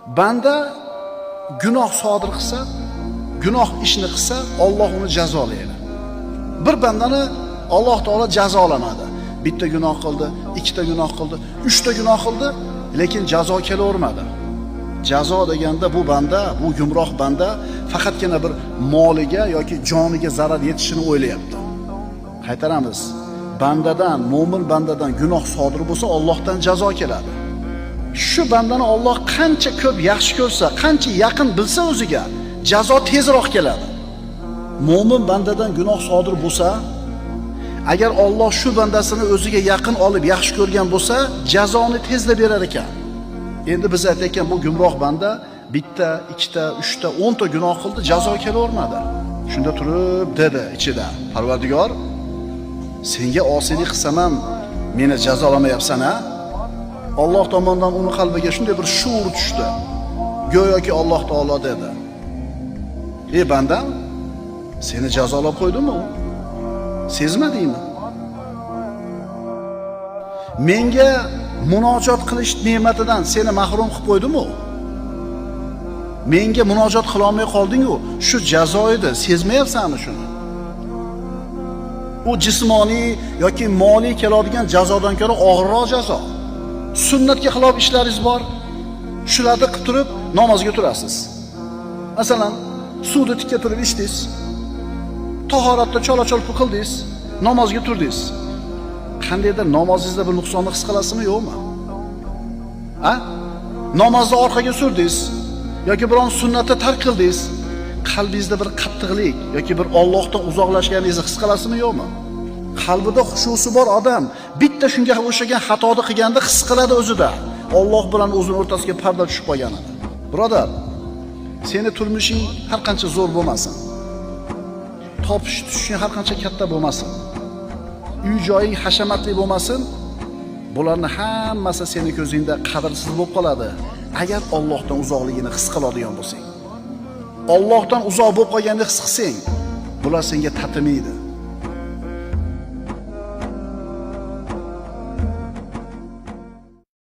banda gunoh sodir qilsa, gunoh ishni qilsa, Alloh uni jazolaydi. Bir bandani Alloh taolo jazolamadi. Bitta gunoh qildi, ikkita gunoh qildi, uchta gunoh qildi, lekin jazo kelavermadi. Jazo deganda bu banda, bu gumroh banda faqatgina bir moliga yoki joniga zarar yetishini o'ylayapti. Qaytaramiz. Bandadan, mo'min bandadan gunoh sodir bo'lsa, Allohdan jazo keladi. Shu bandani Alloh qancha ko'p yaxshi ko'rsa, qancha yaqin bilsa o'ziga, jazo tezroq keladi. Mo'min bandadan gunoh sodir bo'lsa, agar Alloh shu bandasini o'ziga yaqin olib yaxshi ko'rgan bo'lsa, jazoni tezlab berar ekan. Endi biz aytayotgan bu gumroh banda bitta, ikkita, uchta, 10 ta gunoh qildi, jazo kelavermadi. Shunda turib dedi ichida: Parvardigor, senga osiylik qilsam ham meni jazolamayapsan-a? Alloh tomonidan uni qalbiga shunday bir shuur tushdi. Go'yoki Alloh taolo dedi: "Ey bandam, seni jazolab qo'ydimmi? Sezmadingmi? Menga munojot qilish ne'matidan seni mahrum qilib qo'ydimmi? Menga munojot qila olmay qolding-ku, shu jazo edi, sezmayapsanmi shuni? U jismoniy yoki moliy keladigan jazodan ko'ra og'irroq jazo. Sunnatga xilof ishlaringiz bor. Shularni qilib turib namozga turasiz. Masalan, suvni tikka turib ichdingiz. Tahoratda chola-cholpi qildingiz, namozga turdingiz. Qandaydir namozingizda bir nuqsonni his qilasizmi, yo'qmi? Ha? Namozni orqaga surdingiz yoki biron sunnatni tark qildingiz, qalbingizda bir qattiqlik yoki bir Allohdan uzoqlashganingizni his qilasizmi, yo'qmi? Qalbida xushusi bor odam bitta shunga o'xshagan xatoni qilganda his qiladi o'zida. Alloh bilan o'zining o'rtasiga parda tushib qolganini. Birodar, seni turmushing har qancha zo'r bo'lmasin, topish tutishing har qancha katta bo'lmasin, uy-joying hashamatli bo'lmasin, bularning hammasi seni ko'zingda qadrsiz bo'lib qoladi agar Allohdan uzoqligini his qiladigan bo'lsang. Allohdan uzoq bo'lib qolganini his qilsang, bular senga tatimaydi.